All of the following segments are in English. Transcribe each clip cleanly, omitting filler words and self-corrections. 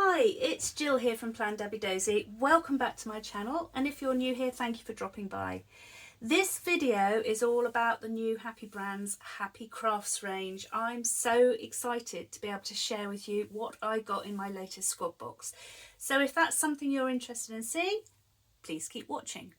Hi, it's Jill here from plan.dabby.dozy. Welcome back to my channel, and if you're new here, thank you for dropping by. This video is all about the new Happy Brands Happy Crafts range. I'm so excited to be able to share with you what I got in my latest squad box. So if that's something you're interested in seeing, please keep watching.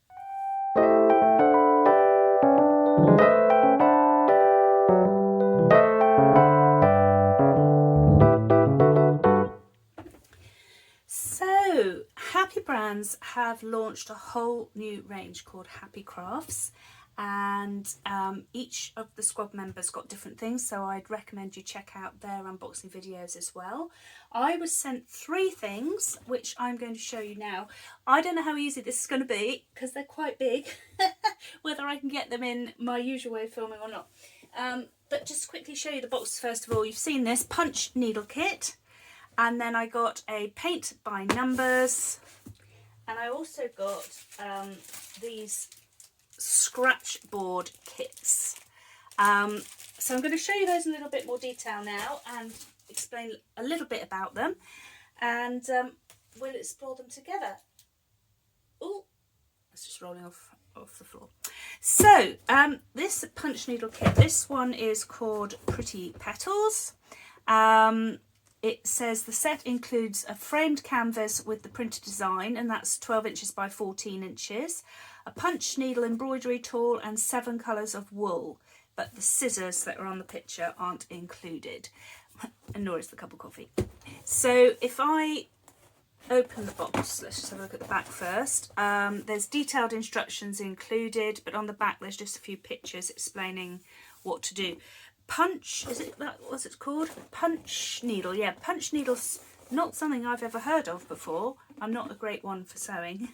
So, Happy Brands have launched a whole new range called Happy Crafts, and each of the squad members got different things, so I'd recommend you check out their unboxing videos as well. I was sent 3 things, which I'm going to show you now. I don't know how easy this is going to be, because they're quite big, whether I can get them in my usual way of filming or not. But just to quickly show you the box first of all. You've seen this punch needle kit. And then I got a paint by numbers, and I also got these scratchboard kits. So I'm going to show you those in a little bit more detail now and explain a little bit about them, and we'll explore them together. Oh, it's just rolling off the floor. So this punch needle kit, this one is called Pretty Petals. It says the set includes a framed canvas with the printed design, and that's 12 inches by 14 inches, a punch needle embroidery tool and 7 colours of wool, but the scissors that are on the picture aren't included, and nor is the cup of coffee. So if I open the box, let's just have a look at the back first. There's detailed instructions included, but on the back there's just a few pictures explaining what to do. Punch, is it that, what's it called? Punch needle, yeah, punch needle's not something I've ever heard of before. I'm not a great one for sewing.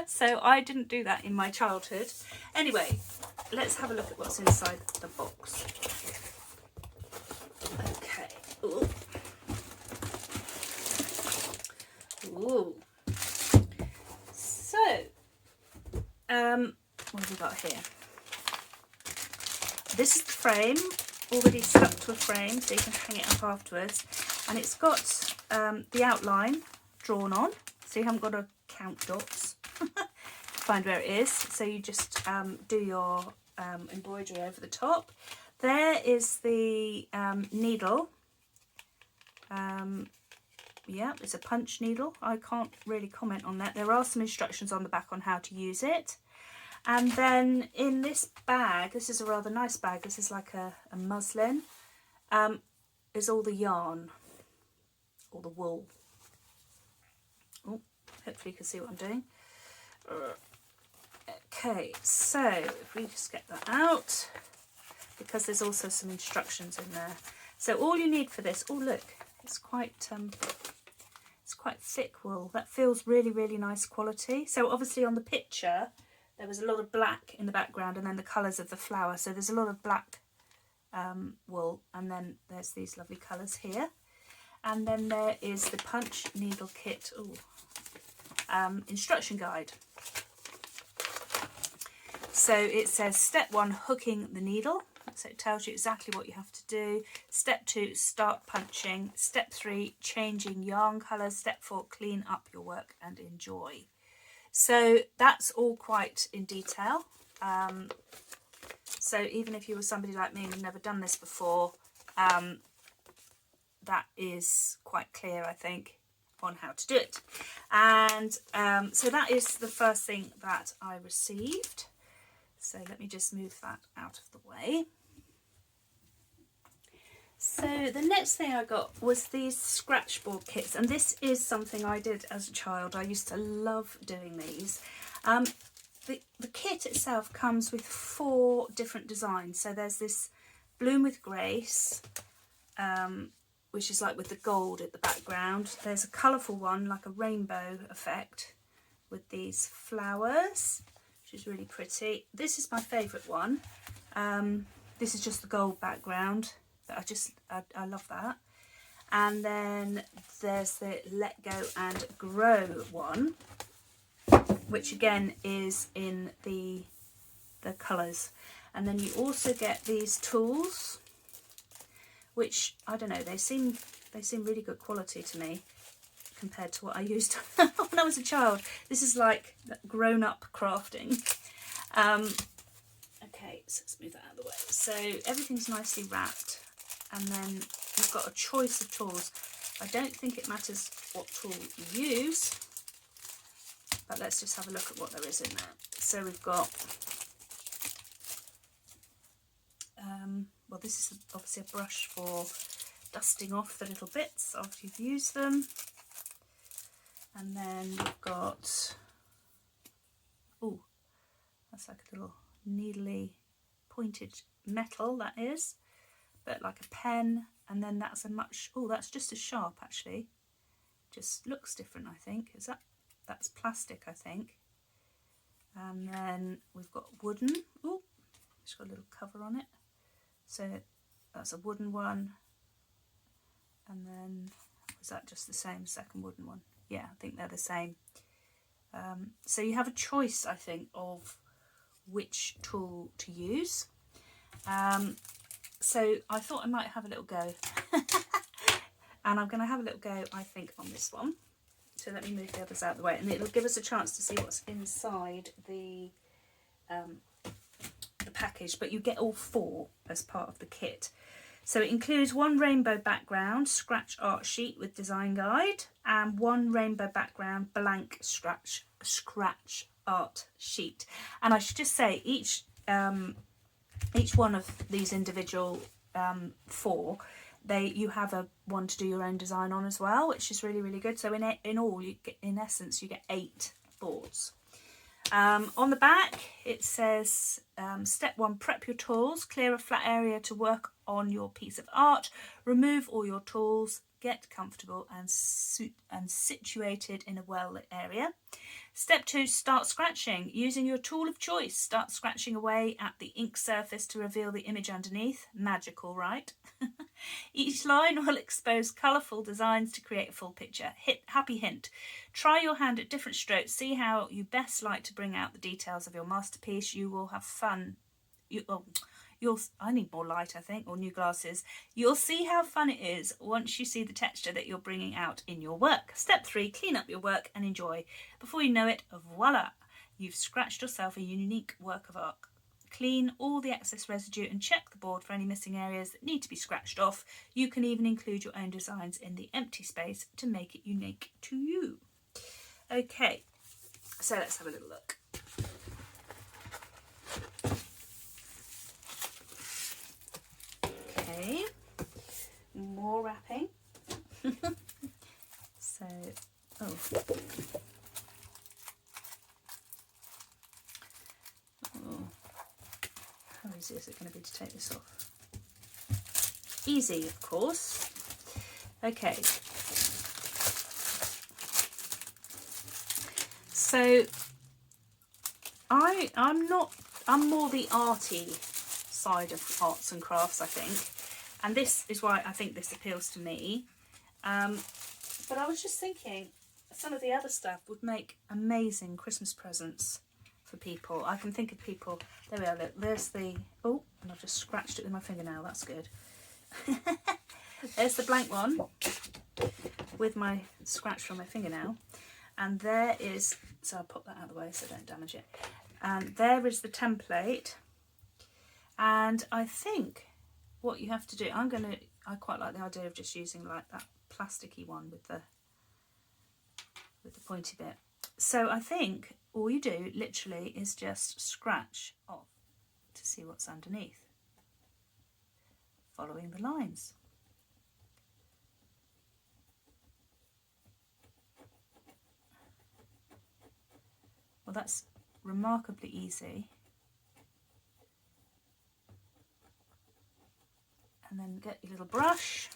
So I didn't do that in my childhood. Anyway, let's have a look at what's inside the box. Okay. Ooh. Ooh. So, what have we got here? This is the frame, already stuck to a frame, so you can hang it up afterwards. And it's got the outline drawn on, so you haven't got to count dots to find where it is. So you just do your embroidery over the top. There is the needle. Yeah, it's a punch needle. I can't really comment on that. There are some instructions on the back on how to use it. And then in this bag, this is a rather nice bag, this is like a muslin, is all the yarn, all the wool. Oh, hopefully you can see what I'm doing. Okay, so if we just get that out, because there's also some instructions in there. So all you need for this, oh look, it's quite thick wool. That feels really, really nice quality. So obviously on the picture, there was a lot of black in the background and then the colours of the flower. So there's a lot of black wool, and then there's these lovely colours here. And then there is the punch needle kit instruction guide. So it says step 1, hooking the needle. So it tells you exactly what you have to do. Step 2, start punching. Step 3, changing yarn colours. Step 4, clean up your work and enjoy. So that's all quite in detail. So even if you were somebody like me and had never done this before, that is quite clear, I think, on how to do it. And so that is the first thing that I received. So let me just move that out of the way. So the next thing I got was these scratchboard kits, and this is something I did as a child. I used to love doing these. The kit itself comes with 4 different designs. So there's this Bloom with Grace, which is like with the gold at the background. There's a colourful one, like a rainbow effect, with these flowers, which is really pretty. This is my favourite one. This is just the gold background. I love that. And then there's the Let Go and Grow one, which again is in the colours. And then you also get these tools, which I don't know, they seem they seem really good quality to me compared to what I used when I was a child. This is like grown-up crafting. Okay, so let's move that out of the way. So everything's nicely wrapped, and then you've got a choice of tools. I don't think it matters what tool you use, but let's just have a look at what there is in there. So we've got, well, this is obviously a brush for dusting off the little bits after you've used them. And then we've got, oh, that's like a little needly pointed metal, that is, but like a pen. And then that's a much, oh, that's just as sharp actually, just looks different, I think. Is that, that's plastic, I think. And then we've got wooden, oh, it's got a little cover on it, so that's a wooden one. And then was that just the same second wooden one? Yeah, I think they're the same. So you have a choice, I think, of which tool to use. So I thought I might have a little go. And I'm going to have a little go, I think, on this one. So let me move the others out of the way, and it'll give us a chance to see what's inside the package. But you get all 4 as part of the kit. So it includes 1 rainbow background scratch art sheet with design guide, and 1 rainbow background blank scratch art sheet. And I should just say each one of these individual 4, you have a one to do your own design on as well, which is really, really good. So in all, you get, in essence, you get 8 boards. On the back it says step 1, prep your tools, clear a flat area to work on your piece of art, remove all your tools, get comfortable and situated in a well-lit area. Step 2, start scratching. Using your tool of choice, start scratching away at the ink surface to reveal the image underneath. Magical, right? Each line will expose colourful designs to create a full picture. Happy hint. Try your hand at different strokes. See how you best like to bring out the details of your masterpiece. You will have fun. I need more light, I think, or new glasses. You'll see how fun it is once you see the texture that you're bringing out in your work. Step 3, clean up your work and enjoy. Before you know it, voila, you've scratched yourself a unique work of art. Clean all the excess residue and check the board for any missing areas that need to be scratched off. You can even include your own designs in the empty space to make it unique to you. Okay, so let's have a little look. Okay, more wrapping. So, oh, how easy is it going to be to take this off? Easy, of course. Okay, so I'm more the arty side of arts and crafts, I think. And this is why I think this appeals to me. But I was just thinking some of the other stuff would make amazing Christmas presents for people. I can think of people, there we are, look, there's the, oh, and I've just scratched it with my fingernail, that's good. There's the blank one with my scratch from my fingernail. And there is, so I'll put that out of the way so I don't damage it. And there is the template. And I think what you have to do, I quite like the idea of just using like that plasticky one with the pointy bit. So I think all you do literally is just scratch off to see what's underneath, following the lines. Well, that's remarkably easy. And then get your little brush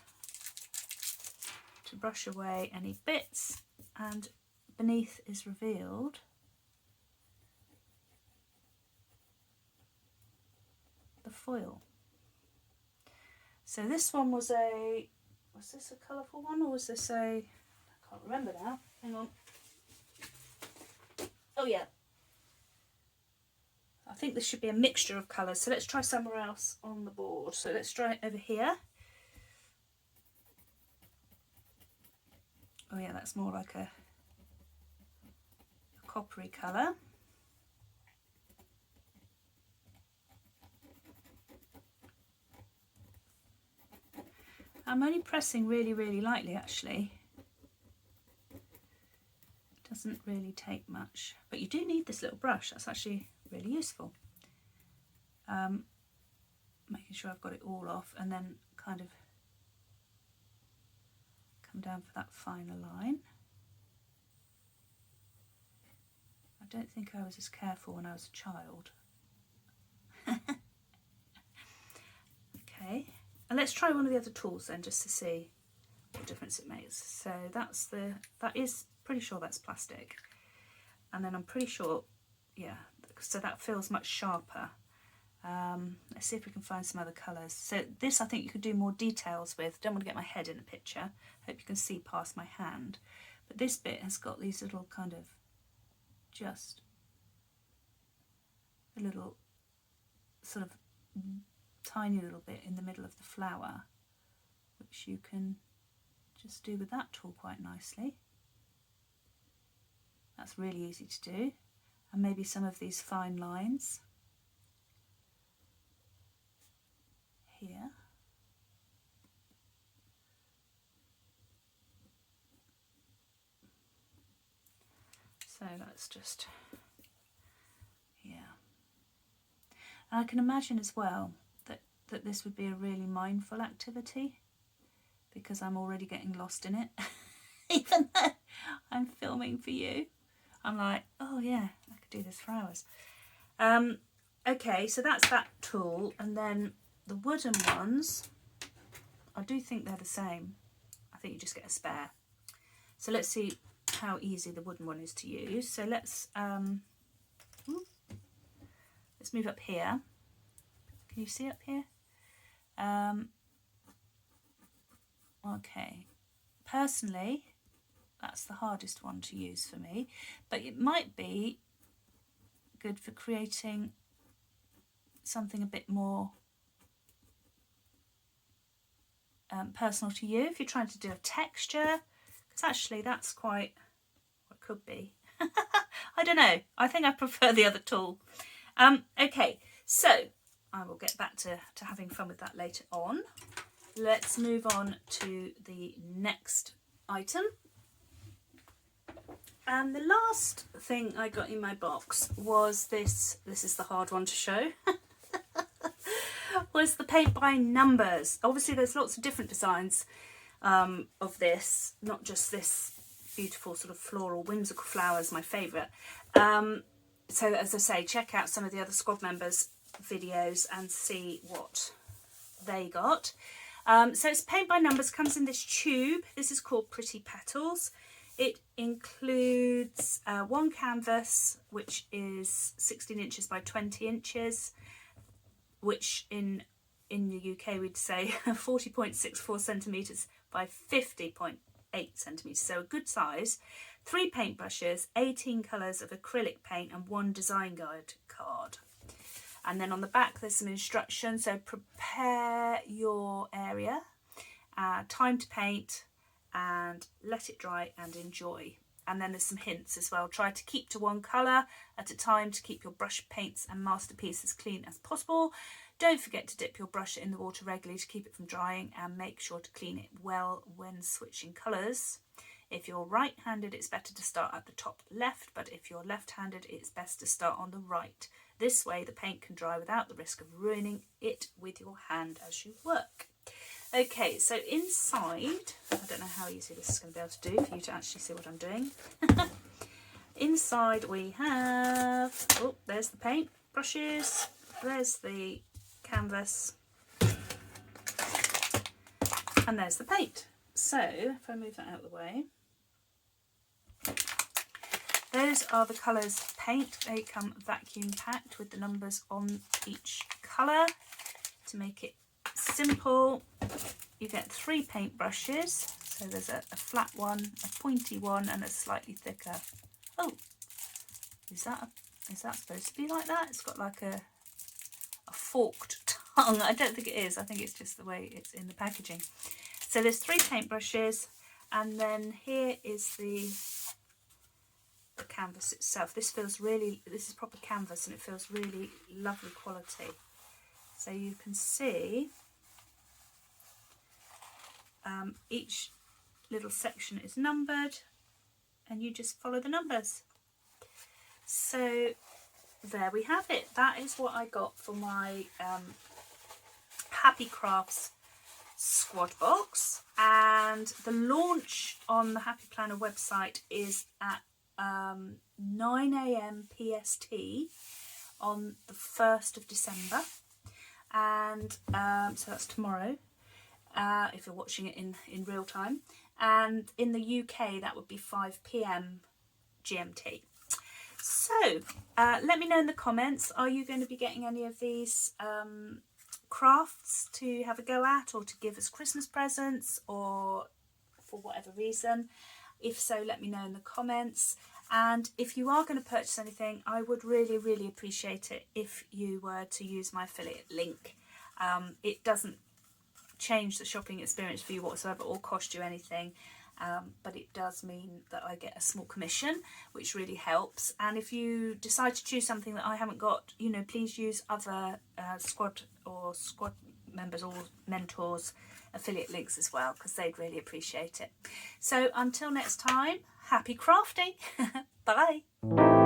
to brush away any bits, and beneath is revealed the foil. So this one was this a colourful one, or was this I can't remember now, hang on. Oh yeah, I think this should be a mixture of colours, so let's try somewhere else on the board. So let's try it over here. oh yeah, that's more like a coppery colour. I'm only pressing really, really lightly actually. It doesn't really take much, but you do need this little brush. That's actually really useful. Making sure I've got it all off and then kind of come down for that final line. I don't think I was as careful when I was a child. Okay, and let's try one of the other tools then just to see what difference it makes. So that is pretty sure that's plastic, and then I'm pretty sure, yeah, so that feels much sharper. Let's see if we can find some other colours. So this I think you could do more details with. Don't want to get my head in the picture. Hope you can see past my hand. But this bit has got these little kind of just a little sort of tiny little bit in the middle of the flower, which you can just do with that tool quite nicely. That's really easy to do. And maybe some of these fine lines here. So that's just, yeah. And I can imagine as well that this would be a really mindful activity because I'm already getting lost in it. Even though I'm filming for you, I'm like, oh yeah, I could do this for hours. Okay, so that's that tool, and then the wooden ones, I do think they're the same. I think you just get a spare. So let's see how easy the wooden one is to use. So let's move up here. Can you see up here? Okay, personally that's the hardest one to use for me, but it might be good for creating something a bit more personal to you if you're trying to do a texture, because actually that's quite what it could be. I don't know, I think I prefer the other tool. Okay, so I will get back to having fun with that later on. Let's move on to the next item. And the last thing I got in my box was this is the hard one to show, was the paint by numbers. Obviously there's lots of different designs of this, not just this beautiful sort of floral whimsical flower is my favourite. So as I say, check out some of the other squad members' videos and see what they got. So it's paint by numbers, comes in this tube. This is called Pretty Petals. It includes one canvas, which is 16 inches by 20 inches, which in the UK we'd say 40.64 centimetres by 50.8 centimetres, so a good size. 3 paintbrushes, 18 colours of acrylic paint and 1 design guide card. And then on the back there's some instructions, so prepare your area, time to paint, and let it dry and enjoy. And then there's some hints as well. Try to keep to one colour at a time to keep your brush paints and masterpiece as clean as possible. Don't forget to dip your brush in the water regularly to keep it from drying, and make sure to clean it well when switching colours. If you're right-handed, it's better to start at the top left, but if you're left-handed, it's best to start on the right. This way the paint can dry without the risk of ruining it with your hand as you work. Okay, so inside, I don't know how easy this is going to be able to do for you to actually see what I'm doing. Inside we have, oh, there's the paint brushes, there's the canvas, and there's the paint. So if I move that out of the way, those are the colours of paint. They come vacuum packed with the numbers on each colour. To make it simple, you get 3 paint brushes. So there's a flat one, a pointy one, and a slightly thicker. Oh, is that supposed to be like that? It's got like a forked tongue. I don't think it is. I think it's just the way it's in the packaging. So there's 3 paint brushes, And then here is the canvas itself. This is proper canvas, and it feels really lovely quality. So you can see each little section is numbered, and you just follow the numbers. So there we have it. That is what I got for my Happy Crafts squad box, and the launch on the Happy Planner website is at 9 AM PST on the 1st of December, and so that's tomorrow if you're watching it in real time, and in the UK that would be 5 PM GMT. So let me know in the comments, are you going to be getting any of these crafts to have a go at, or to give as Christmas presents, or for whatever reason? If so, let me know in the comments. And if you are going to purchase anything, I would really appreciate it if you were to use my affiliate link. It doesn't change the shopping experience for you whatsoever or cost you anything, but it does mean that I get a small commission, which really helps. And if you decide to choose something that I haven't got, you know, please use other squad members or mentors affiliate links as well, because they'd really appreciate it. So until next time, happy crafting. Bye.